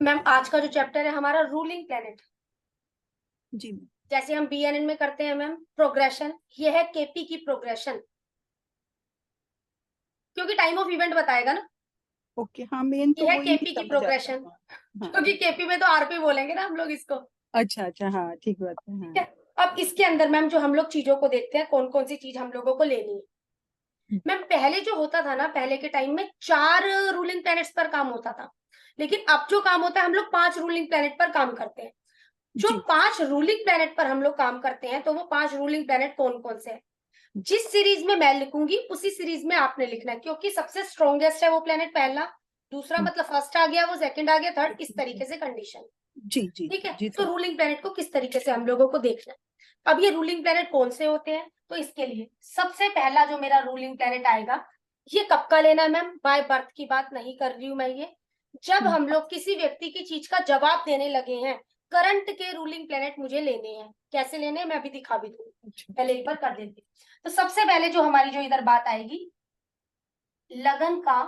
Ma'am आज का जो चैप्टर है हमारा रूलिंग प्लेनेट। जी मैम। जैसे हम बीएनएन में करते हैं मैम प्रोग्रेशन, ये है केपी की प्रोग्रेशन, क्योंकि टाइम ऑफ इवेंट बताएगा ना। ओके, हाँ मेन ये तो है वही केपी की समझ आता प्रोग्रेशन, है। हाँ क्योंकि केपी में तो आरपी बोलेंगे ना हम लोग इसको। अच्छा अच्छा, हाँ ठीक बात है। ठीक हाँ है। अब इसके अंदर मैम जो हम लोग चीजों को देखते हैं, कौन कौन सी चीज हम लोगों को लेनी है। मैम पहले जो होता था ना, पहले के टाइम में 4 रूलिंग प्लैनेट्स पर काम होता था, लेकिन अब जो काम होता है हम लोग 5 रूलिंग प्लैनेट पर काम करते हैं। जो जी 5 रूलिंग प्लैनेट पर हम लोग काम करते हैं, तो वो 5 रूलिंग प्लैनेट कौन कौन से हैं, जिस सीरीज में मैं लिखूंगी उसी सीरीज में आपने लिखना है, क्योंकि सबसे स्ट्रॉन्गेस्ट है वो प्लेनेट पहला, दूसरा मतलब फर्स्ट आ गया, वो सेकंड आ गया, थर्ड, इस तरीके से कंडीशन। जी जी ठीक है। जी तो सर। रूलिंग प्लेनेट को किस तरीके से हम लोगों को देखना है। अब ये रूलिंग प्लेनेट कौन से होते हैं, तो इसके लिए सबसे पहला जो मेरा रूलिंग प्लेनेट आएगा, ये कब का लेना है मैम, बाय बर्थ की बात नहीं कर रही हूं मैं ये, जब हम लोग किसी व्यक्ति की चीज का जवाब देने लगे हैं, करंट के रूलिंग प्लेनेट मुझे लेने हैं। कैसे लेने हैं मैं अभी दिखा भी दूंगी, अच्छा पहले एक बार कर देती हूँ। तो सबसे पहले जो हमारी जो इधर बात आएगी, लगन का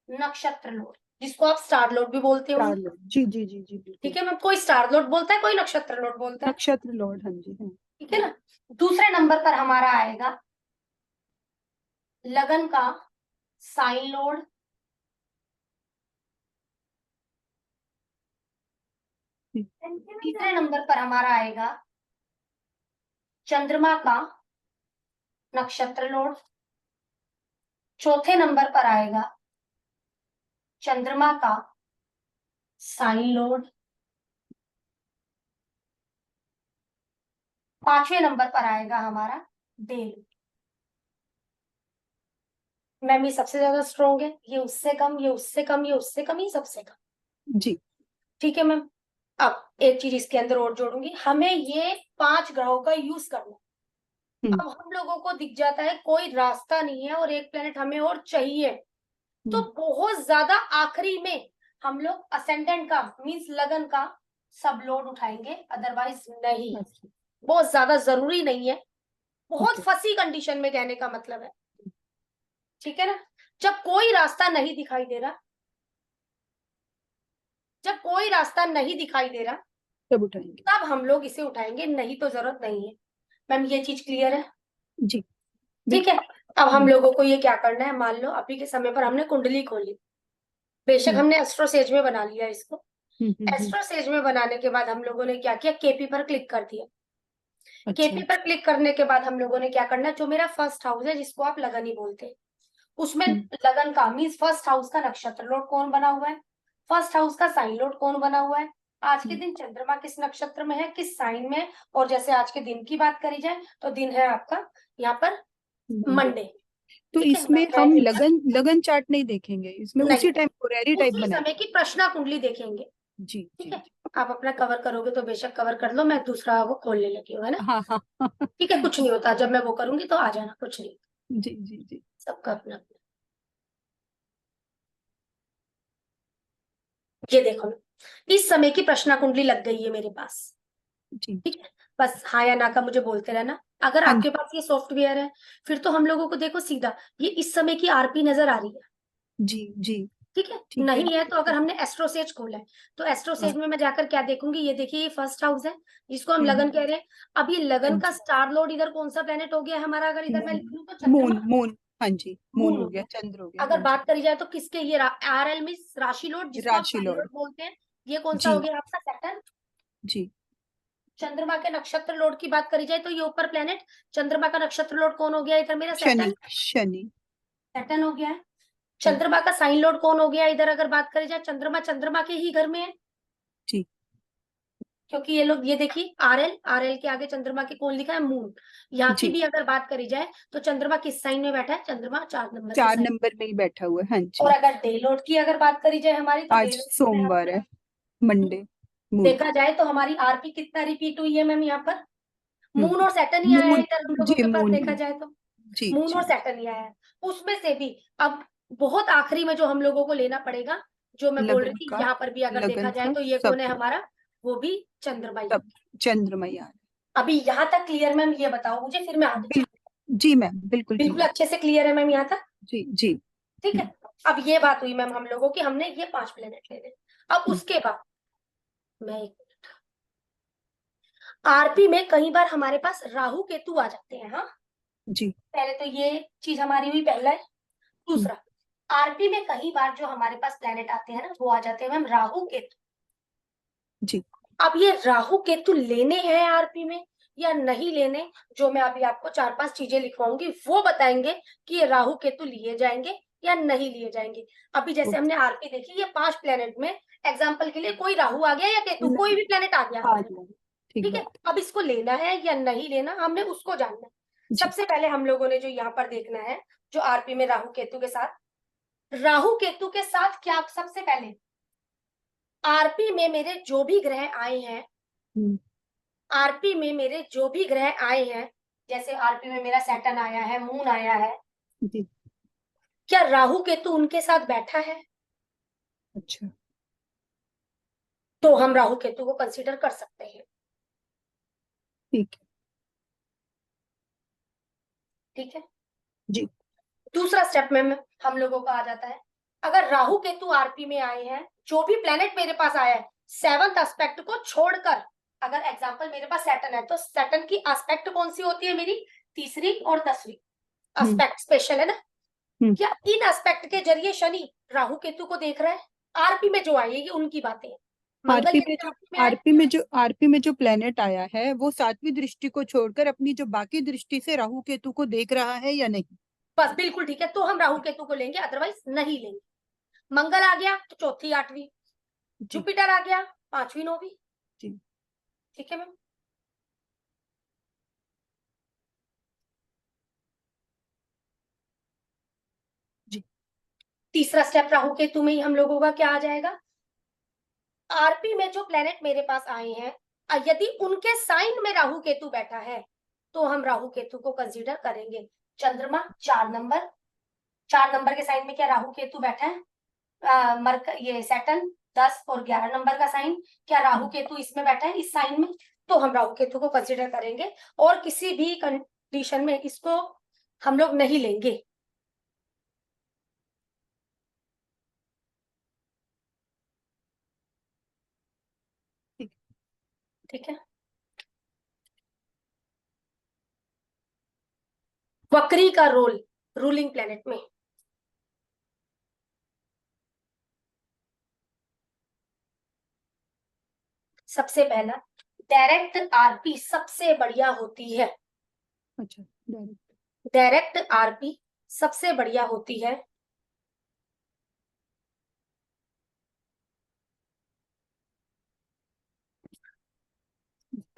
नक्षत्र लोड, जिसको आप स्टार लोड भी बोलते हो। स्टार लॉर्ड, जी जी जी जी बिल्कुल। ठीक है मैम, कोई स्टार लोड बोलता है, कोई नक्षत्र लोड बोलता है। नक्षत्र लॉर्ड, हाँ जी हाँ। ठीक है ना। दूसरे नंबर पर हमारा आएगा लगन का साइन लोड। तीसरे नंबर पर हमारा आएगा चंद्रमा का नक्षत्र लोड। चौथे नंबर पर आएगा चंद्रमा का साइन लोड। पांचवें नंबर पर आएगा हमारा डे लोड। मैम ये सबसे ज्यादा स्ट्रॉन्ग है, ये उससे कम, ये उससे कम, ये उससे कम, ये सबसे कम। जी। ठीक है मैम। अब एक चीज इसके अंदर और जोड़ूंगी, हमें ये 5 ग्रहों का यूज करना। हम्म अब हम लोगों को दिख जाता है कोई रास्ता नहीं है और एक प्लेनेट हमें और चाहिए, तो हम्म, बहुत ज्यादा आखिरी में हम लोग असेंडेंट का मींस लगन का सब लोड उठाएंगे, अदरवाइज नहीं। अच्छा बहुत ज्यादा जरूरी नहीं है, बहुत ओके। फंसी कंडीशन में कहने का मतलब है। ठीक है ना। जब कोई रास्ता नहीं दिखाई दे रहा, जब कोई रास्ता नहीं दिखाई दे रहा, तब उठाएंगे। तब हम लोग इसे उठाएंगे, नहीं तो जरूरत नहीं है। मैम ये चीज क्लियर है। जी ठीक है। बिल्कुल। अब हम हम्म लोगों को ये क्या करना है, मान लो अभी के समय पर हमने कुंडली खोली, बेशक हम्म हमने एस्ट्रोसेज में बना लिया इसको। हम्म। एस्ट्रोसेज में बनाने के बाद हम लोगों ने क्या किया, केपी पर क्लिक कर दिया। अच्छा केपी पर क्लिक करने के बाद हम लोगों ने क्या करना है, जो मेरा फर्स्ट हाउस है जिसको आप लगन ही बोलते हैं, उसमें हम्म लगन का मीन्स फर्स्ट हाउस का नक्षत्र लोड कौन बना हुआ है, फर्स्ट हाउस का साइन लोड कौन बना हुआ है, आज के हम्म दिन चंद्रमा किस नक्षत्र में है, किस साइन में, और जैसे आज के दिन की बात करी जाए तो दिन है आपका यहाँ पर मंडे। मंडे। तो ठीक है, इसमें है हम इधर, लगन लगन चार्ट नहीं देखेंगे, इसमें नहीं, उसी टाइम होरेरी टाइप उसी समय बनाएंगे। की प्रश्ना कुंडली देखेंगे। जी ठीक जी है। आप अपना कवर करोगे तो बेशक कवर कर लो, मैं दूसरा वो खोलने लगी हूँ, है ना। हाँ हाँ हाँ। ठीक है, कुछ नहीं होता, जब मैं वो करूंगी तो आ जाना, कुछ नहीं, जी जी जी सबका अपना अपना। ये देखो, इस समय की प्रश्ना कुंडली लग गई है मेरे पास। जी। ठीक है। बस हाँ या ना का मुझे बोलते रहना। अगर हाँ आपके जी पास ये सॉफ्टवेयर है, फिर तो हम लोगों को देखो सीधा ये इस समय की आरपी नजर आ रही है। जी जी। ठीक है। ठीक है नहीं है तो ठीक अगर है। हमने एस्ट्रोसेज खोला है, तो हाँ एस्ट्रोसेज में मैं जाकर क्या देखूंगी, ये देखिए ये फर्स्ट हाउस है जिसको हम लगन हम्म। कह रहे हैं। अब ये हाँ लगन का जी। स्टार लॉर्ड इधर कौन सा प्लेनेट हो गया है हमारा, अगर इधर मैं मून लिख लूं तो चंद्रमा। Moon moon. हाँ जी, मून मून हो हो गया, गया। चंद्र हो गया, हाँ अगर जी। बात करी जाए तो किसके, ये आर एल मिस राशि लोड जिसको आप राशि साइन लॉर्ड। लोड बोलते हैं, ये कौन सा हो जी गया आपका सैटर्न। जी। चंद्रमा के नक्षत्र लोड की बात करी जाए तो ये ऊपर प्लेनेट, चंद्रमा का नक्षत्र लोड कौन हो गया इधर मेरा, शनि सैटर्न। शनि। सैटर्न हो गया है। हम्म, चंद्रमा का साइन लोड कौन हो गया इधर, अगर बात करी जाए चंद्रमा, चंद्रमा के ही घर में है, जी क्योंकि ये लोग ये देखिए आर एल के आगे चंद्रमा के कौन लिखा है, मून। यहाँ की जी। भी अगर बात करी जाए तो चंद्रमा किस साइन में बैठा है, चंद्रमा 4 नंबर के चार साइन। नंबर में ही बैठा हुआ है, हाँ और जी। अगर डे लोड की अगर बात करी जाए हमारी, तो डे आज लोड में सोमवार है, मंडे। मून। देखा जाए तो हमारी आरपी कितना रिपीट हुई है मैम यहाँ पर, मून हम्म। और सैटर्न ही आया है मून। इधर हम लोगों जी के पास, मून देखा है। जाए तो जी मून और जी। सैटर्न ही आया है। उसमें से भी अब बहुत आखिरी में जो हम लोगों को लेना पड़ेगा, जो मैं बोल रही लगन थी का यहाँ पर भी अगर देखा लगन जाए का तो ये कौन है सब हमारा, वो भी चंद्रमा ही है। सब चंद्रमा यार। अभी यहाँ तक क्लियर मैम, ये बताओ मुझे, फिर मैं आगे चलूँ। बिल्कुल जी मैम, बिल्कुल बिल्कुल क्लियर। अच्छे से क्लियर है मैम यहाँ तक। जी जी। ठीक है। हम्म अब ये बात हुई मैम हम लोगों की, हमने ये 5 प्लेनेट ले लें। अब उसके बाद मैं आरपी में कई बार हमारे पास राहु केतु आ जाते हैं। हाँ, जी। पहले तो ये चीज हमारी हुई पहला है। दूसरा, आरपी में कई बार जो हमारे पास प्लेनेट आते हैं ना, वो आ जाते हैं मैम राहु केतु। जी। अब ये राहु केतु लेने हैं आरपी में या नहीं लेने, जो मैं अभी आपको 4-5 चीजें लिखवाऊंगी वो बताएंगे कि ये राहु केतु लिए जाएंगे या नहीं लिए जाएंगे। अभी जैसे हमने आरपी देखी, ये 5 प्लेनेट में एग्जाम्पल के लिए कोई राहु आ गया या केतु, कोई भी प्लेनेट आ गया आ हमारे गया, पास, ठीक ठीक है। बात। अब इसको लेना है या नहीं लेना, हमने उसको जानना है। जी। सबसे पहले हम लोगों ने जो यहाँ पर देखना है, जो आरपी में राहु केतु के साथ, राहु केतु के साथ क्या, सबसे पहले आरपी में मेरे जो भी ग्रह आए हैं, आरपी में मेरे जो भी ग्रह आए हैं, जैसे आरपी में मेरा सैटर्न आया है, मून आया है, जी। क्या राहु केतु उनके साथ बैठा है? अच्छा। तो हम राहु केतु को कंसीडर कर सकते हैं। ठीक है। ठीक है। जी। दूसरा स्टेप में हम लोगों का आ जाता है, अगर राहु केतु आरपी में आए हैं, जो भी प्लेनेट मेरे पास आया है, 7th एस्पेक्ट को छोड़कर, अगर एग्जाम्पल मेरे पास सैटर्न है, तो सैटर्न की एस्पेक्ट कौन सी होती है मेरी? तीसरी और 10वीं एस्पेक्ट स्पेशल है ना। क्या इन एस्पेक्ट के जरिए शनि राहु केतु को देख रहा है? आरपी में जो आई है, ये उनकी बातें हैं। मंगल आरपी में यदि जो आरपी में आए, आरपी में जो प्लेनेट आया है वो 7वीं दृष्टि को छोड़कर अपनी जो बाकी दृष्टि से राहु केतु को देख रहा है या नहीं? बस बिल्कुल ठीक है, तो हम राहु केतु को लेंगे, अदरवाइज नहीं लेंगे। मंगल आ गया तो चौथी 8वीं, जी। जुपिटर आ गया 5वीं 9वीं। जी। ठीक है मैम। जी। तीसरा स्टेप राहु केतु में ही हम लोगों का क्या आ जाएगा, आरपी में जो प्लेनेट मेरे पास आए हैं, यदि उनके साइन में राहु केतु बैठा है, तो हम राहु केतु को कंसीडर करेंगे। चंद्रमा 4 नंबर, 4 नंबर के साइन में क्या राहु केतु बैठा है? ये सैटर्न 10 और 11 नंबर का साइन, क्या राहु केतु इसमें बैठा है, इस साइन में? तो हम राहु केतु को कंसीडर करेंगे, और किसी भी कंडीशन में इसको हम लोग नहीं लेंगे। ठीक है। वक्री का रोल रूलिंग प्लेनेट में, सबसे पहला डायरेक्ट आरपी सबसे बढ़िया होती है। अच्छा, डायरेक्ट। डायरेक्ट आरपी सबसे बढ़िया होती है।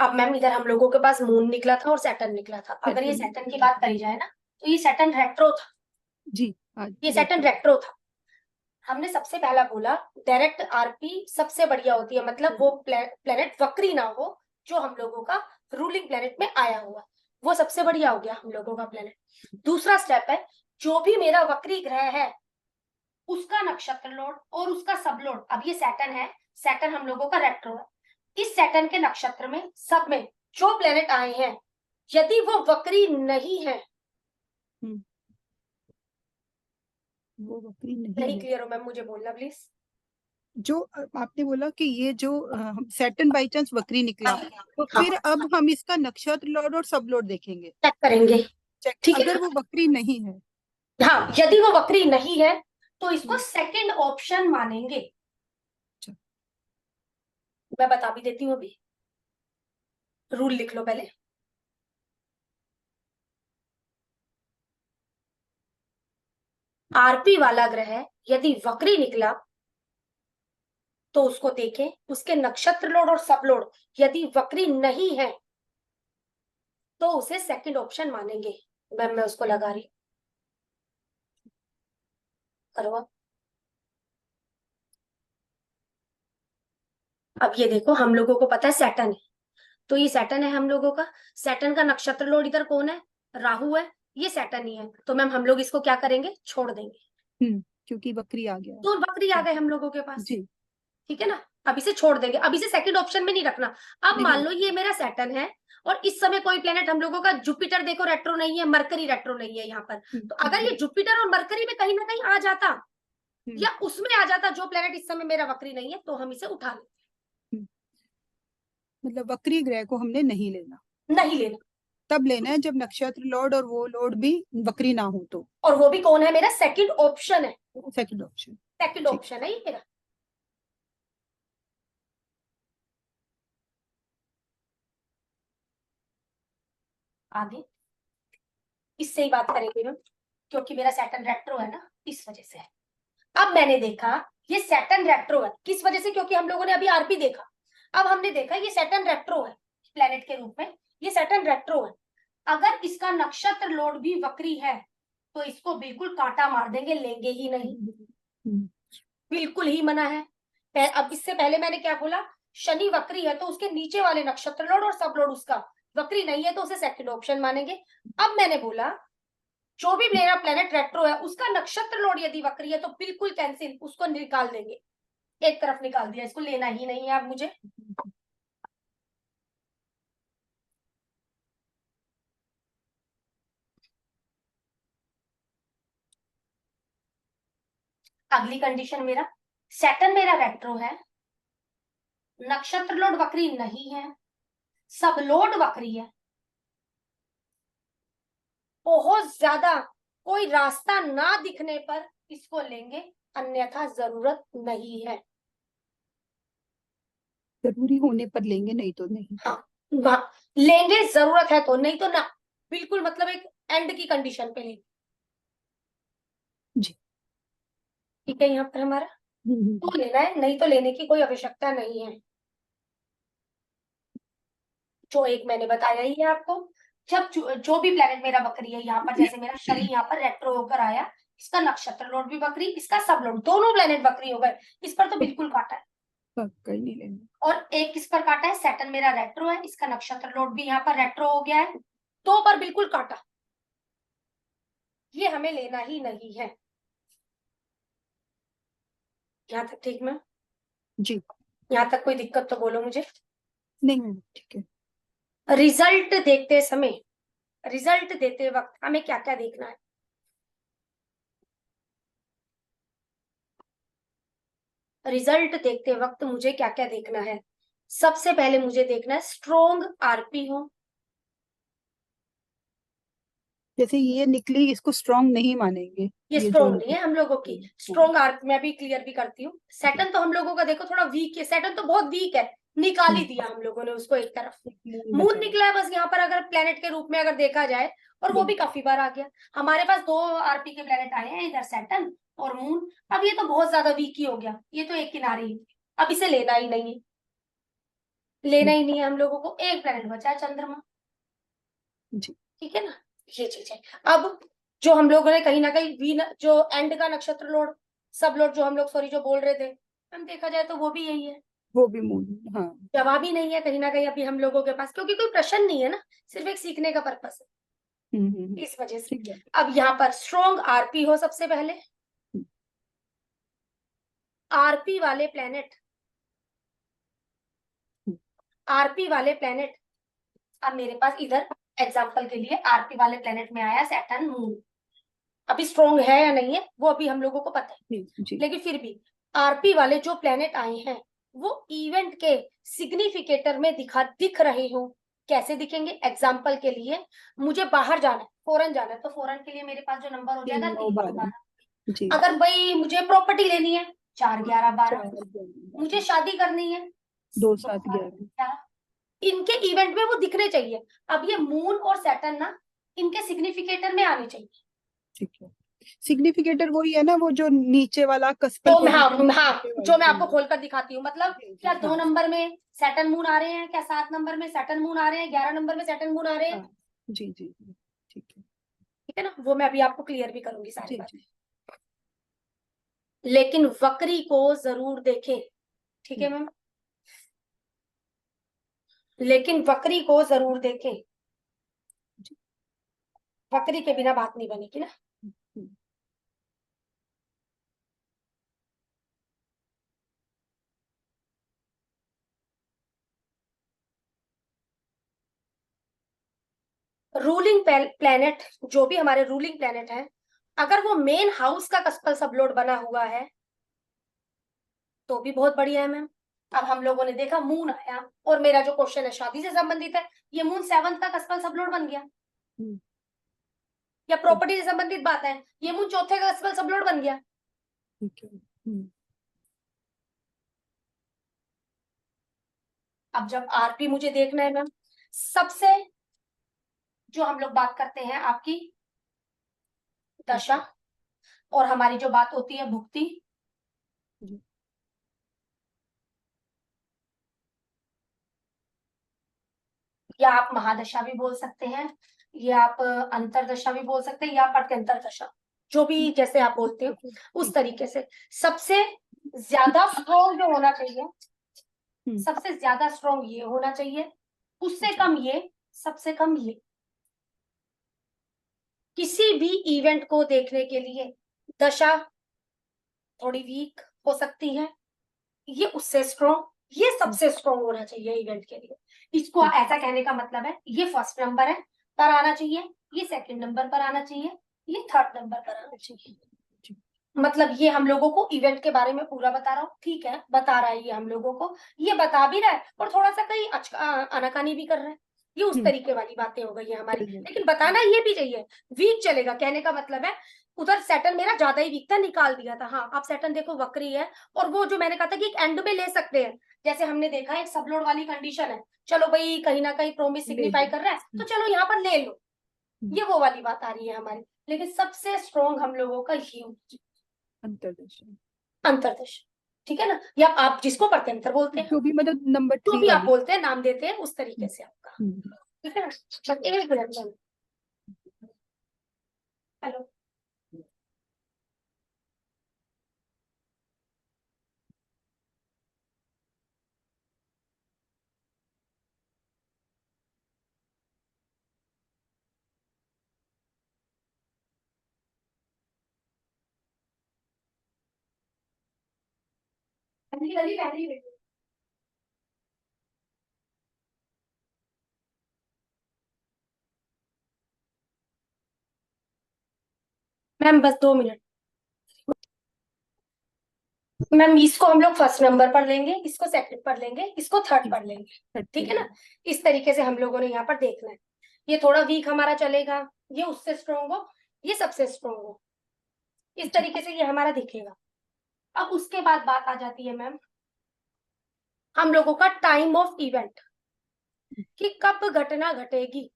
अब मैम इधर हम लोगों के पास मून निकला था और सैटर्न निकला था। अगर ये सैटर्न की बात करी जाए ना, तो ये सैटर्न रेट्रो था। जी। ये सैटर्न रेट्रो था। हमने सबसे पहला बोला डायरेक्ट आरपी सबसे बढ़िया होती है, मतलब वो प्लेनेट वक्री ना हो, जो हम लोगों का रूलिंग प्लेनेट में आया हुआ, वो सबसे बढ़िया हो गया हम लोगों का प्लेनेट। दूसरा स्टेप है, जो भी मेरा वक्री ग्रह है, उसका नक्षत्र लोड और उसका सब लोड, अब ये सैटर्न है, सैटर्न हम लोगों का रेट्रो है, इस सैटर्न के नक्षत्र में सब में जो प्लेनेट आए हैं, यदि वो वक्री नहीं है, वो वक्री नहीं नहीं है। क्लियर हो मैम, मुझे बोलना प्लीज। जो आपने बोला कि ये जो सैटर्न बाई चांस वक्री निकला, तो हाँ, फिर अब हम इसका नक्षत्र लॉर्ड और सब लॉर्ड देखेंगे। चेक करेंगे। चेक, ठीक है अगर ना? वो वक्री नहीं है। हाँ, यदि वो वक्री नहीं है तो इसको हम्म। सेकंड ऑप्शन मानेंगे। अच्छा। मैं बता भी देती हूँ, अभी रूल लिख लो पहले। आरपी वाला ग्रह यदि वक्री निकला तो उसको देखें, उसके नक्षत्र लोड और सब लोड यदि वक्री नहीं है तो उसे सेकंड ऑप्शन मानेंगे। मैं उसको लगा रही करो। अब ये देखो, हम लोगों को पता है सैटर्न है, तो ये सैटर्न है हम लोगों का, सैटर्न का नक्षत्र लोड इधर कौन है? राहु है, ये सैटर्न ही है, तो मैम हम लोग इसको क्या करेंगे? छोड़ देंगे। क्योंकि वक्री आ गया। तो वक्री आ गए हम लोगों के पास। जी। ठीक है ना? अब इसे छोड़ देंगे, अब इसे सेकंड ऑप्शन में नहीं रखना। अब मान लो ये मेरा सैटर्न है और इस समय कोई प्लेनेट हम लोगों का, जुपिटर देखो रेट्रो नहीं है, मरकरी रेट्रो नहीं है यहाँ पर, तो अगर ये जुपिटर और मरकरी में कहीं ना कहीं आ जाता या उसमें आ जाता जो प्लेनेट इस समय मेरा वक्री नहीं है, तो हम इसे उठा लेते। मतलब वक्री ग्रह को हमने नहीं लेना, नहीं लेना। तब लेना है जब नक्षत्र लॉर्ड और वो लॉर्ड भी वक्री ना हो तो। और वो भी कौन है? मेरा सेकंड ऑप्शन है। Second option. सेकंड ठीक। ऑप्शन है ये मेरा। आगे इससे ही बात करेंगे हम, क्योंकि मेरा सैटर्न रेट्रो है ना, इस वजह से। अब मैंने देखा ये सैटर्न रेट्रो है, किस वजह से? क्योंकि हम लोगों ने अभी आरपी देखा, अब हमने देखा ये सैटर्न रेट्रो है प्लेनेट के रूप में, ये सैटर्न रेट्रो है। अगर इसका नक्षत्र लोड भी वक्री है तो इसको बिल्कुल कांटा मार देंगे, लेंगे ही नहीं, बिल्कुल ही मना है। अब इससे पहले मैंने क्या बोला? शनि वक्री है तो उसके नीचे वाले नक्षत्र लोड और सब लोड उसका वक्री नहीं है तो उसे सेकंड ऑप्शन मानेंगे। अब मैंने बोला जो भी मेरा प्लेनेट रेट्रो है उसका नक्षत्र लोड यदि वक्री है तो बिल्कुल कैंसिल, उसको निकाल देंगे, एक तरफ निकाल दिया, इसको लेना ही नहीं है अब मुझे। अगली कंडीशन, मेरा सैटर्न मेरा रेट्रो है, नक्षत्र लोड वक्री नहीं है, सब लोड वक्री है, बहुत ज्यादा कोई रास्ता ना दिखने पर इसको लेंगे, अन्यथा जरूरत नहीं है। जरूरी होने पर लेंगे, नहीं तो नहीं। हाँ, लेंगे जरूरत है तो, नहीं तो ना, बिल्कुल मतलब एक एंड की कंडीशन पे लेंगे। जी। ठीक है, यहाँ पर हमारा तो लेना है, नहीं तो लेने की कोई आवश्यकता नहीं है। जो एक मैंने बताया ही है आपको, जब जो भी प्लेनेट मेरा वक्री है, यहाँ पर जैसे मेरा शनि यहाँ पर रेट्रो होकर आया, इसका नक्षत्र लोड भी वक्री, इसका सब लोड, दोनों प्लेनेट वक्री हो गए, इस पर तो बिल्कुल काटा है। पक्का ही नहीं लेना। और एक किस पर काटा है? सैटर्न मेरा रेट्रो है, इसका नक्षत्र लोड भी यहाँ पर रेट्रो हो गया है, दो पर बिल्कुल काटा, ये हमें लेना ही नहीं है। यहाँ तक ठीक में? जी। यहाँ तक कोई दिक्कत तो बोलो मुझे। नहीं मैम, ठीक है। रिजल्ट देखते समय, रिजल्ट देते वक्त हमें क्या क्या देखना है? रिजल्ट देखते वक्त मुझे क्या क्या देखना है? सबसे पहले मुझे देखना है स्ट्रोंग आरपी हो। जैसे ये निकली, इसको स्ट्रांग नहीं मानेंगे। ये ये जो स्ट्रोंग नहीं निकली। है हम लोगों की, स्ट्रोंग आरपी मैं भी क्लियर भी करती हूँ। सैटर्न तो हम लोगों का देखो थोड़ा वीक है, सैटर्न तो बहुत वीक है, निकाल ही दिया हम लोगों ने उसको एक तरफ। मून मून बचा है। निकला है बस यहाँ पर, अगर प्लेनेट के रूप में अगर देखा जाए, और वो भी काफी बार आ गया। हमारे पास दो आरपी के प्लेनेट आए हैं, इधर सैटर्न और मून। अब ये तो बहुत ज्यादा वीक ही हो गया, ये तो एक किनारे ही, अब इसे लेना ही नहीं है, लेना ही नहीं है हम लोगों को। एक प्लेनेट बचा है, चंद्रमा। जी। ठीक है ना, ये चीज है। अब जो हम लोगों ने कहीं ना कहीं जो एंड का नक्षत्र लोड, सब लोड जो हम लोग सॉरी जो बोल रहे थे, हम देखा जाए तो वो भी यही है। वो भी मून। हाँ। जवाब ही नहीं है कहीं ना कहीं अभी हम लोगों के पास, क्योंकि कोई प्रश्न नहीं है ना, सिर्फ एक सीखने का पर्पस है, इस वजह से। ठीक है। अब यहाँ पर स्ट्रॉन्ग आरपी हो सबसे पहले, आरपी वाले प्लेनेट, आरपी वाले प्लेनेट। अब मेरे पास इधर एग्जाम्पल के लिए आरपी वाले प्लेनेट में आया सैटर्न मून, अभी स्ट्रॉन्ग है या नहीं है वो अभी हम लोगों को पता है, जी। लेकिन फिर भी आरपी वाले जो प्लेनेट आए हैं वो इवेंट के सिग्निफिकेटर में दिख रहे हो। कैसे दिखेंगे? एग्जाम्पल के लिए मुझे बाहर जाना है, फॉरेन जाना है, तो फॉरेन के लिए मेरे पास जो नंबर हो जाएगा 9 3 और 12। 12। जी। अगर भाई मुझे प्रॉपर्टी लेनी है, 4 11 12। 4 मुझे शादी करनी है, 2 2 7 7 11। 11। इनके इवेंट में वो दिखने चाहिए। अब ये मून और सैटर्न ना इनके सिग्निफिकेटर में आने चाहिए। ठीक है। सिग्निफिकेटर वही है ना, वो जो नीचे वाला कस्पल तो मैं हाँ पोजीशन। हाँ, जो मैं आपको खोलकर दिखाती हूँ, मतलब जी क्या जी। 2 हाँ नंबर में सैटर्न मून आ रहे हैं, क्या 7 नंबर में सैटर्न मून आ रहे हैं, 11 नंबर में सैटर्न मून आ रहे हैं। हाँ। जी जी जी। ठीक है। ठीक है ना, वो मैं अभी आपको क्लियर भी करूंगी सारी जी बात। जी। लेकिन वक्री को जरूर देखें। ठीक है मैम, लेकिन वक्री को जरूर देखें, जी। वक्री के बिना बात नहीं बनेगी ना। हम्म। रूलिंग प्लेनेट, जो भी हमारे रूलिंग प्लेनेट है अगर वो मेन हाउस का कस्पल सबलोड बना हुआ है तो भी बहुत बढ़िया है मैम। अब हम लोगों ने देखा मून आया, और मेरा जो क्वेश्चन है शादी से संबंधित है, ये मून 7th का कस्पल सबलोड बन गया। हम्म, या प्रॉपर्टी से संबंधित बात है, ये मून 4th का कस्पल सबलोड बन गया। ठीक है। अब जब आरपी मुझे देखना है मैम, सबसे जो हम लोग बात करते हैं आपकी दशा, और हमारी जो बात होती है भुक्ति, जी। या आप महादशा भी बोल सकते हैं, या आप अंतरदशा भी बोल सकते हैं, या प्रत्यंतर दशा, जो भी जैसे आप बोलते हो उस तरीके से। सबसे ज्यादा स्ट्रॉन्ग जो होना चाहिए, सबसे ज्यादा स्ट्रॉन्ग ये होना चाहिए, उससे कम ये, सबसे कम ये। किसी भी इवेंट को देखने के लिए दशा थोड़ी वीक हो सकती है, ये उससे स्ट्रॉन्ग, ये सबसे स्ट्रॉन्ग होना चाहिए इवेंट के लिए। इसको ऐसा कहने का मतलब है ये फर्स्ट नंबर है पर आना चाहिए, ये सेकंड नंबर पर आना चाहिए, ये थर्ड नंबर पर आना चाहिए। मतलब ये हम लोगों को इवेंट के बारे में पूरा बता रहा हूँ, ठीक है, बता रहा है ये हम लोगों को, ये बता भी रहा है और थोड़ा सा कहीं आनाकानी भी कर रहा है, ये उस तरीके वाली बातें हो गई है हमारी। लेकिन बताना ये भी चाहिए, वीक चलेगा, कहने का मतलब है उधर सैटर्न मेरा ज्यादा ही वीक था, निकाल दिया था। हाँ, आप सैटर्न देखो वक्री है, और वो जो मैंने कहा था कि एक एंड में ले सकते हैं, जैसे हमने देखा एक सबलोड वाली कंडीशन है, चलो भाई कहीं ना कहीं प्रोमिस सिग्निफाई कर रहा है तो चलो यहाँ पर ले लो, ये वो वाली बात आ रही है हमारी। लेकिन सबसे स्ट्रॉन्ग हम लोगों का ये अंतरदशा, अंतरदशा, ठीक है ना, या आप जिसको प्रत्यंतर बोलते हैं, जो भी मतलब नंबर जो 3 भी आप वाली। बोलते हैं, नाम देते हैं उस तरीके से आपका, ठीक है ना। बस एक मिनट मैम, हेलो, पहली वाली पहली वीडियो मैम, बस 2 मिनट मैम। इसको हम लोग फर्स्ट नंबर पर लेंगे, इसको सेकंड पर लेंगे, इसको थर्ड पर लेंगे, ठीक है ना। इस तरीके से हम लोगों ने यहाँ पर देखना है। ये थोड़ा वीक हमारा चलेगा, ये उससे स्ट्रॉन्ग हो, ये सबसे स्ट्रॉन्ग हो, इस तरीके से ये हमारा दिखेगा। अब उसके बाद बात आ जाती है मैम हम लोगों का टाइम ऑफ इवेंट, कि कब घटना घटेगी,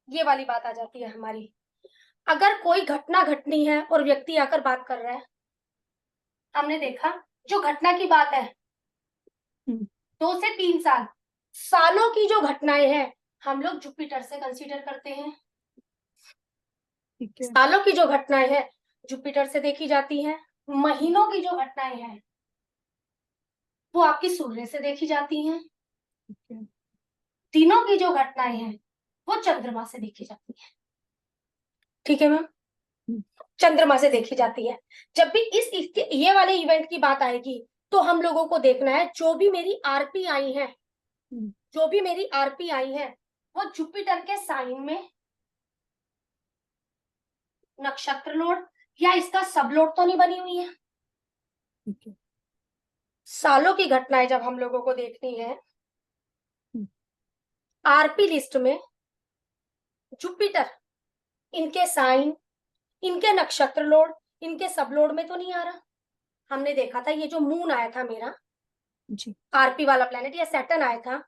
ये वाली बात आ जाती है हमारी। अगर कोई घटना घटनी है और व्यक्ति आकर बात कर रहा है, हमने देखा जो घटना की बात है 2 से 3 साल, सालों की जो घटनाएं हैं हम लोग जुपिटर से कंसीडर करते हैं। सालों की जो घटनाएं हैं जुपिटर से देखी जाती हैं। महीनों की जो घटनाएं हैं वो आपकी सूर्य से देखी जाती हैं। दिनों की जो घटनाएं हैं वो चंद्रमा से देखी जाती है, ठीक है मैम, चंद्रमा से देखी जाती है। जब भी इसके ये वाले इवेंट की बात आएगी तो हम लोगों को देखना है जो भी मेरी आरपी आई है, जो भी मेरी आरपी आई है वो जुपिटर के साइन में नक्षत्र लोड या इसका सब लोड तो नहीं बनी हुई है। सालों की घटनाएं जब हम लोगों को देखनी है, आरपी लिस्ट में जुपिटर, इनके साइन, इनके नक्षत्र लोड, इनके सब लोड में तो नहीं आ रहा। हमने देखा था ये जो मून आया था मेरा आरपी वाला प्लेनेट, या सैटर्न आया था,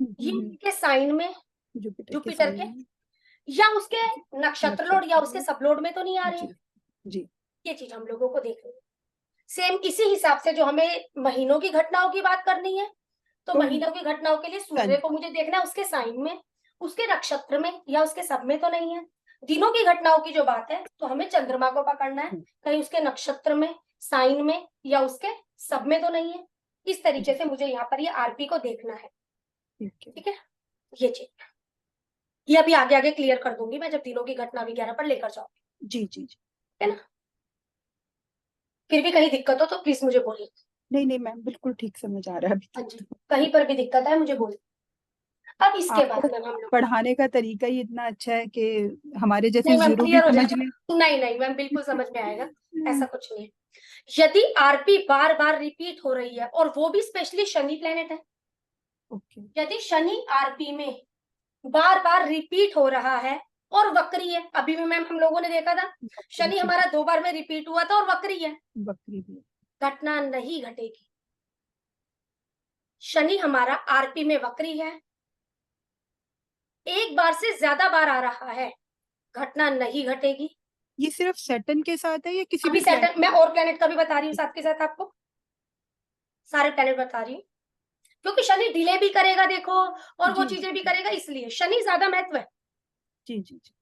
ये इनके साइन में जुपिटर के या उसके नक्षत्र लोड या उसके सब लोड में तो नहीं आ रहे हैं। जी, ये चीज हम लोगों को देखनी है। सेम इसी हिसाब से जो हमें महीनों की घटनाओं की बात करनी है, तो महीनों की घटनाओं के लिए सूर्य को मुझे देखना है उसके साइन में, उसके नक्षत्र में या उसके सब में तो नहीं है। दिनों की घटनाओं की जो बात है तो हमें चंद्रमा को पकड़ना है, कहीं उसके नक्षत्र में, साइन में या उसके सब में तो नहीं है। इस तरीके से मुझे यहाँ पर ये आरपी को देखना है, ठीक है। ये चीज ये अभी आगे आगे क्लियर कर दूंगी मैं जब दिनों की घटना वगैरह पर लेकर जाऊंगी। जी जी जी, है ना। फिर भी कहीं दिक्कत हो तो प्लीज मुझे बोलिए। नहीं नहीं मैम, बिल्कुल ठीक समझ आ रहा है अभी हाँ तक जी, तो। कहीं पर भी दिक्कत है मुझे बोलिए। अब इसके बाद आपको मैम हम लोग, पढ़ाने का तरीका ही इतना अच्छा है कि हमारे जैसे नहीं मैम जीरो भी क्लियर हो समझ जाएगा। ले। नहीं नहीं मैम बिल्कुल समझ में आएगा, ऐसा कुछ नहीं है। यदि आरपी बार बार रिपीट हो रही है, और वो भी स्पेशली शनि प्लेनेट है, ओके। यदि शनि आरपी में बार बार रिपीट हो रहा है और वक्री है, अभी भी मैम हम लोगों ने देखा था बकरी, शनि ठीक हमारा 2 बार में रिपीट हुआ था और वक्री है, है, बकरी भी है। घटना नहीं घटेगी। शनि हमारा आरपी में वक्री है, एक बार से ज्यादा बार आ रहा है, घटना नहीं घटेगी। ये सिर्फ सैटर्न के साथ है या किसी अभी भी सैटर्न, मैं प्लेनेट? और प्लेनेट का भी बता रही हूँ साथ के साथ आपको, सारे प्लेनेट बता रही हूँ, क्योंकि शनि डिले भी करेगा देखो, और वो जी जी चीजें भी जी करेगा, इसलिए शनि ज्यादा महत्व है। जी जी जी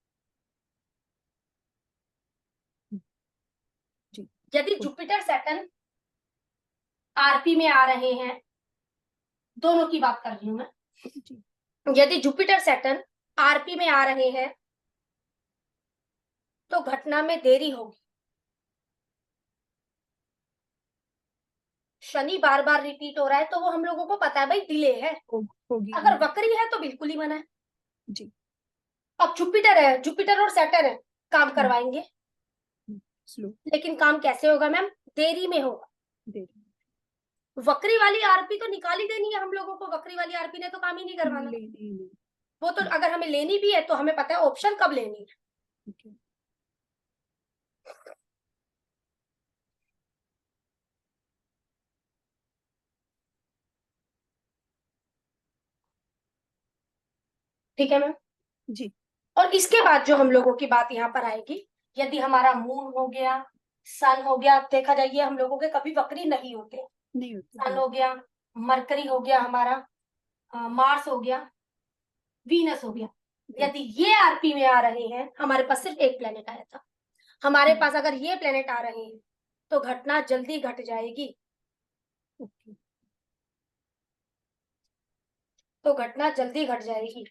जी। यदि जुपिटर सैटर्न आरपी में आ रहे हैं, दोनों की बात कर रही हूं मैं, जी यदि जुपिटर सैटर्न आरपी में आ रहे हैं तो घटना में देरी होगी। शनि बार बार रिपीट हो रहा है तो वो हम लोगों को पता है भाई डिले है, होगी अगर डिले। वक्री है तो बिल्कुल ही मना है। जी। अब जुपिटर है, जुपिटर और सैटर्न है, काम करवाएंगे, स्लो। लेकिन काम कैसे होगा मैम, देरी में होगा। देर। वक्री वाली आरपी तो निकाल ही देनी है हम लोगों को, वक्री वाली आरपी ने तो काम ही नहीं करवाना। ले ले ले। वो तो अगर हमें लेनी भी है तो हमें पता है ऑप्शन कब लेनी है। ठीक है। ठीक है मैम। जी। और इसके बाद जो हम लोगों की बात यहाँ पर आएगी, यदि हमारा मून हो गया, सन हो गया, अब देखा जाइए हम लोगों के कभी वक्री नहीं होते। नहीं होती, सन हाँ। हो गया, मरकरी हो गया हमारा, मार्स हो गया, वीनस हो गया, यस। यदि ये आरपी में आ रहे हैं, हमारे पास सिर्फ एक प्लेनेट आया था, हमारे पास अगर ये प्लेनेट आ रहे हैं तो घटना जल्दी घट जाएगी। ओके। तो घटना जल्दी घट जाएगी।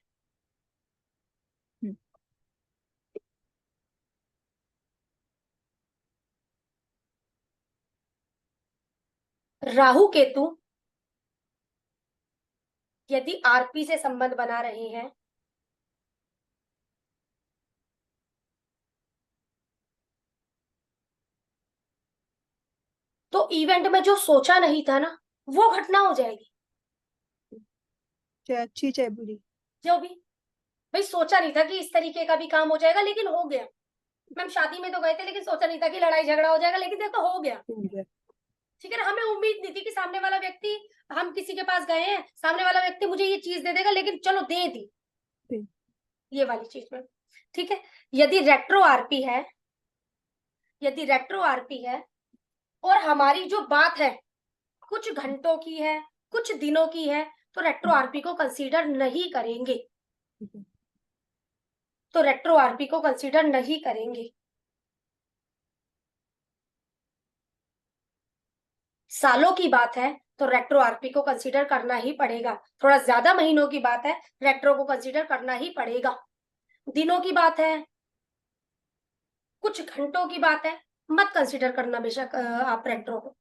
राहु केतु यदि आरपी से संबंध बना रहे हैं तो इवेंट में जो सोचा नहीं था ना, वो घटना हो जाएगी। चाहे अच्छी चाहे बुरी। जो भी भाई सोचा नहीं था कि इस तरीके का भी काम हो जाएगा, लेकिन हो गया। मैम शादी में तो गए थे, लेकिन सोचा नहीं था कि लड़ाई झगड़ा हो जाएगा, लेकिन देखो हो गया। हो गया। ठीक है ना, हमें उम्मीद नहीं थी कि सामने वाला व्यक्ति, हम किसी के पास गए हैं, सामने वाला व्यक्ति मुझे ये चीज दे देगा, लेकिन चलो दे दी, फिर। ये वाली चीज में। ठीक है, यदि रेट्रो आरपी है, यदि रेट्रो आरपी है और हमारी जो बात है कुछ घंटों की है, कुछ दिनों की है, तो रेट्रो आरपी को कंसीडर नहीं करेंगे। ठीक है। तो रेट्रो आरपी को कंसीडर नहीं करेंगे। सालों की बात है तो रेट्रो आरपी को कंसीडर करना ही पड़ेगा। थोड़ा ज्यादा महीनों की बात है, रेट्रो को कंसीडर करना ही पड़ेगा। दिनों की बात है, कुछ घंटों की बात है, मत कंसीडर करना बेशक आप रेट्रो को।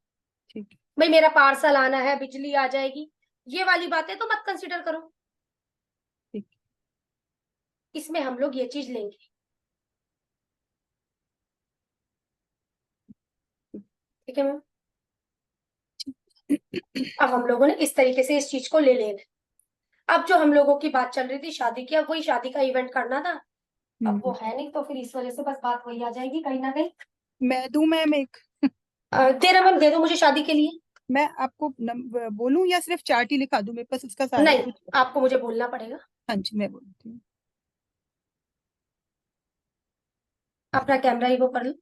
ठीक है। भाई मेरा पार्सल आना है, बिजली आ जाएगी, ये वाली बातें तो मत कंसीडर करो। ठीक। इसमें हम लोग ये चीज लेंगे। ठीक है मैम। अब हम लोगों ने इस तरीके से इस चीज को ले लेना। अब जो हम लोगों की बात चल रही थी शादी की, अब वही शादी का इवेंट करना था, अब वो है नहीं, तो फिर इस वजह से बस बात वही आ जाएगी कहीं ना कहीं। मैं दूं मैम एक? तेरा मैम दे दो मुझे शादी के लिए। मैं आपको बोलूं या सिर्फ चार्ट ही लिखा दूं? मेरे पास इसका सारा नहीं, कुछ है। आपको मुझे बोलना पड़ेगा। हाँ जी, मैं बोलती हूँ। अपना कैमरा ही वो कर लो,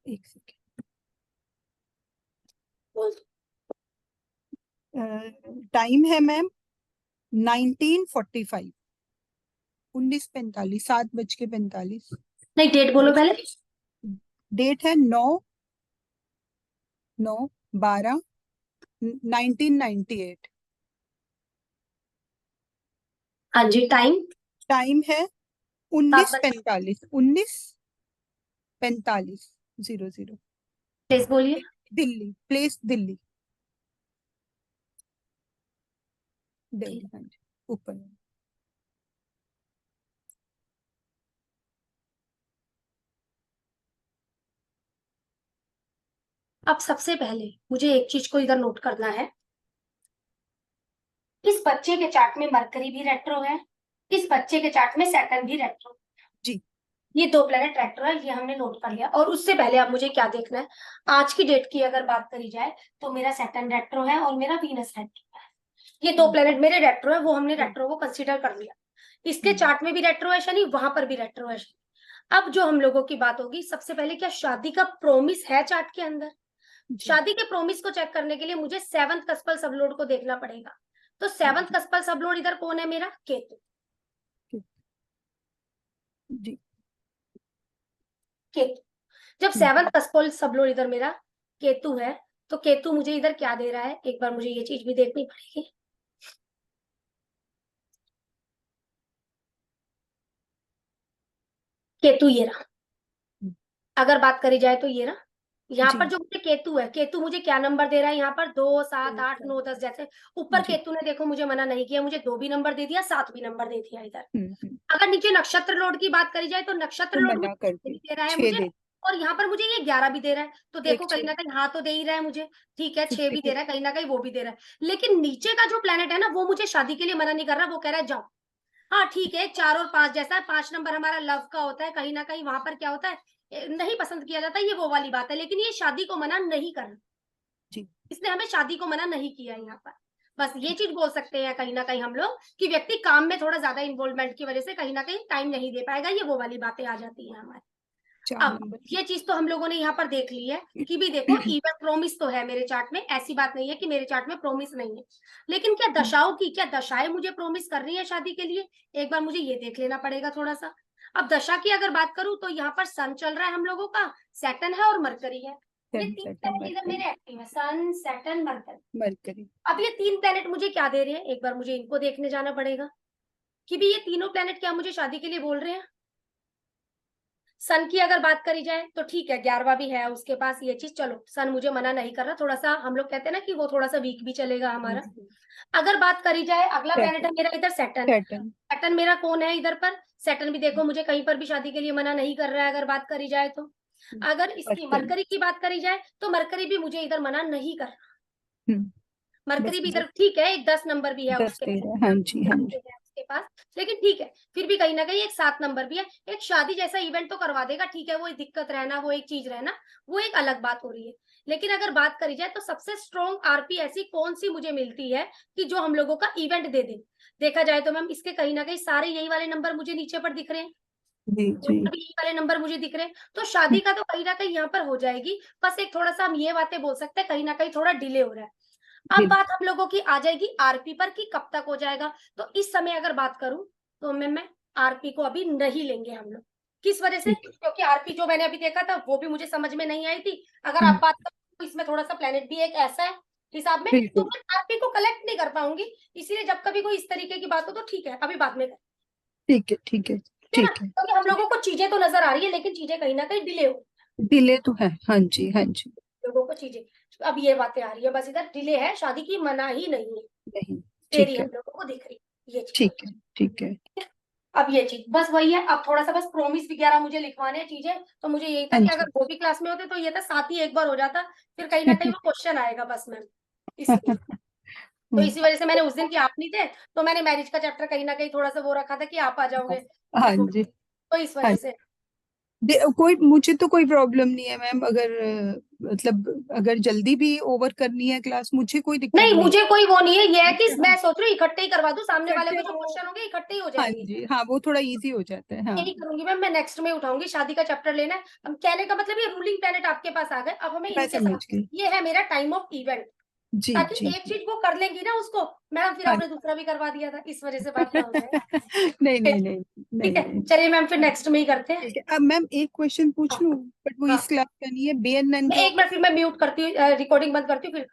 एक सेकेंड। बोल दो। टाइम है मैम 1945, 1945, 7:45। नहीं डेट बोलो पहले। डेट है 9/12/1998। हाँ जी, टाइम टाइम है सात उन्नीस बजे पैंतालीस 19:45, 00। प्लीज बोलिए। दिल्ली, प्लेस दिल्ली, ठीक। दिल्ली, हाँ जी। ऊपर। अब सबसे पहले मुझे एक चीज को इधर नोट करना है, इस बच्चे के चार्ट में मरकरी भी रेट्रो है, इस बच्चे के चार्ट में सैटर्न भी रेट्रो। जी। ये दो प्लेनेट रेट्रो है, ये हमने नोट कर लिया। और उससे पहले अब मुझे क्या देखना है, आज की डेट की अगर बात करी जाए तो मेरा सैटर्न रेट्रो है और मेरा वीनस रेट्रो है। ये दो प्लेनेट मेरे रेट्रो है, वो हमने रेट्रो को कंसीडर कर लिया। इसके चार्ट में भी रेट्रो है शनि, वहां पर भी रेट्रो है शनि। अब जो हम लोगों की बात होगी, सबसे पहले क्या शादी का प्रोमिस है चार्ट के अंदर? शादी के प्रोमिस को चेक करने के लिए मुझे सेवंथ कस्पल सबलोड को देखना पड़ेगा। तो सेवंथ कस्पल सबलोड इधर कौन है मेरा? केतु। जी। केतु। जब सेवंथ कस्पल सबलोड इधर मेरा केतु है, तो केतु मुझे इधर क्या दे रहा है, एक बार मुझे ये चीज भी देखनी पड़ेगी। केतु ये रहा, अगर बात करी जाए तो ये रहा। यहाँ जी। पर जो मुझे केतु है, केतु मुझे क्या नंबर दे रहा है यहाँ पर? 2, 7, 8, 9, 10। जैसे ऊपर जी। केतु ने देखो मुझे मना नहीं किया, मुझे 2 भी नंबर दे दिया, 7 भी नंबर दे दिया इधर। हम्म। अगर नीचे नक्षत्र लोड की बात करी जाए तो नक्षत्र तो लोड मना मुझे करके भी दे रहा है 6 मुझे, दे। और यहाँ पर मुझे ये 11 भी दे रहा है। तो देखो एक कहीं 6 ना कहीं हाँ तो दे ही रहा है मुझे, ठीक है 6 भी दे 50-50। रहा है, कहीं ना कहीं वो भी दे रहा है। लेकिन नीचे का जो प्लेनेट है ना, वो मुझे शादी के लिए मना नहीं कर रहा, वो कह रहा है जाओ। हाँ ठीक है, 4 और 5 जैसा है, 5 नंबर हमारा लव का होता है, कहीं ना कहीं वहां पर क्या होता है, नहीं पसंद किया जाता, ये वो वाली बात है। लेकिन ये शादी को मना नहीं कर रहा, जी। इसने हमें शादी को मना नहीं किया यहाँ पर। बस ये चीज बोल सकते हैं कहीं ना कहीं हम लोग कि व्यक्ति काम में थोड़ा ज्यादा इन्वॉल्वमेंट की वजह से कहीं ना कहीं टाइम नहीं दे पाएगा, ये वो वाली बातें आ जाती हैं हमारे। 4 अब नंबर। ये चीज तो हम लोगों ने यहाँ पर देख ली है कि भी देखो इवन प्रोमिस तो है मेरे चार्ट में, ऐसी बात नहीं है कि मेरे चार्ट में प्रोमिस नहीं है। लेकिन क्या दशाओं की, क्या दशाएं मुझे प्रोमिस कर रही है शादी के लिए? एक बार मुझे ये देख लेना पड़ेगा थोड़ा सा। अब दशा की अगर बात करूं तो यहाँ पर सन चल रहा है हम लोगों का, सैटर्न है और मरकरी है। ये 3 सैटर्न प्लैनेट इधर मरकरी। मेरे एक्टिव है, सन सैटर्न मरकरी। मरकरी। अब ये 3 प्लैनेट मुझे क्या दे रहे हैं, एक बार मुझे इनको देखने जाना पड़ेगा कि भी ये तीनों प्लैनेट क्या मुझे शादी के लिए बोल रहे हैं। सन की अगर बात करी जाए तो ठीक है, 11वां भी है उसके पास ये चीज, चलो सन मुझे मना नहीं कर रहा, थोड़ा सा हम लोग कहते हैं ना कि वो थोड़ा सा वीक भी चलेगा हमारा। अगर बात करी जाए, अगला प्लेनेट है मेरा इधर सैटर्न। सैटर्न। सैटर्न मेरा कौन है इधर पर? सैटर्न भी देखो मुझे कहीं पर भी शादी के लिए मना नहीं कर रहा है अगर बात करी जाए तो। अगर इसकी मरकरी। मरकरी की बात करी जाए तो मरकरी भी मुझे इधर मना नहीं कर रहा। मरकरी बस भी इधर ठीक है, एक 10 नंबर भी है 10 उसके दे पास, रहा है। हाँ जी, हाँ जी। है उसके पास। लेकिन ठीक है, फिर भी कहीं ना कहीं एक 7 नंबर भी है। एक शादी जैसा इवेंट तो करवा देगा, ठीक है, वो एक दिक्कत रहना, वो एक चीज रहना, वो एक अलग बात हो रही है। लेकिन अगर बात करी जाए तो सबसे स्ट्रॉन्ग आरपी ऐसी कौन सी मुझे मिलती है कि जो हम लोगों का इवेंट दे दे? देखा जाए तो मैम इसके कहीं ना कहीं सारे यही वाले नंबर मुझे नीचे पर दिख रहे हैं, जी। जी। ऊपर भी यही वाले नंबर मुझे दिख रहे हैं। तो शादी का तो कहीं ना कहीं यहाँ पर हो जाएगी। बस एक थोड़ा सा हम ये बातें बोल सकते हैं, कहीं ना कहीं थोड़ा डिले हो रहा है। अब जी। बात हम लोगों की आ जाएगी आरपी पर कि कब तक हो जाएगा। तो इस समय अगर बात करूं तो मैं आरपी को अभी नहीं लेंगे हम लोग। किस वजह से? ठीक है। क्योंकि आरपी जो मैंने अभी देखा था वो भी मुझे समझ में नहीं आई थी। अगर आप हम्म, बात करो तो इसमें थोड़ा सा प्लेनेट भी एक ऐसा है हिसाब में, तो बिल्कुल। मैं आरपी को कलेक्ट नहीं कर पाऊंगी। इसीलिए जब कभी कोई इस तरीके की बात हो तो ठीक है, अभी बाद में ठीक है। ठीक है। है ना, ठीक है। क्योंकि हम लोगों को चीजें तो नजर आ रही है लेकिन चीजें कहीं ना कहीं डिले हो, डिले तो है। हाँ जी, हाँ जी। लोगों को चीजें, अब ये बातें आ रही है, बस इधर डिले है, शादी की मना ही नहीं है, नहीं। तेरी ठीक है। हम लोगों को दिख रही ये चीज। ठीक है। ठीक है। अब ये चीज बस वही है, अब थोड़ा सा बस प्रोमिस वगैरह मुझे लिखवाने हैं चीजें। तो मुझे यही था हाँ कि जी। अगर वो भी क्लास में होते तो ये था साथ ही एक बार हो जाता, फिर कहीं ना कहीं वो क्वेश्चन आएगा बस मैम, इसलिए। तो हम्म, इसी वजह से मैंने उस दिन की आप नहीं थे, तो मैंने मैरिज का चैप्टर कहीं ना कहीं थोड़ा सा वो रखा था कि आप आ जाओगे, हाँ तो जी। इस हाँ। वजह से। कोई मुझे तो कोई प्रॉब्लम नहीं है मैम, अगर मतलब अगर जल्दी भी ओवर करनी है क्लास, मुझे कोई दिक्कत नहीं नहीं मुझे कोई वो नहीं है, ये है कि है। मैं सोच रही हूँ इकट्ठे ही करवा दूं, सामने वाले इकट्ठे को जो वो। क्वेश्चन होंगे इकट्ठे ही हो हाँ जाएंगे। जी, हाँ, वो थोड़ा इजी हो जाता है। हाँ। यही करूंगी मैम, मैं नेक्स्ट में उठाऊंगी, शादी का चैप्टर लेना है। अब कहने का मतलब ये रूलिंग प्लैनेट आपके पास आ गए, अब हमें मैं इनके समझ साथ, गई। ये है मेरा टाइम ऑफ इवेंट, जी। ताकि जी। एक चीज वो कर लेंगी ना उसको, मैडम फिर हाँ। आपने दूसरा भी करवा दिया था, इस वजह से बात ना हो जाए। नहीं, नहीं, नहीं। ठीक नहीं, है, नहीं। चलिए मैम फिर नेक्स्ट में ही करते हैं। ठीक है। अब मैम एक क्वेश्चन पूछ हाँ लूं, बट वो हाँ, इस क्लास का नहीं है, बे एन मैं जो। एक मिनट, फिर मैं म्यूट करती हूँ, रिकॉर्डिंग बंद करती हूँ फिर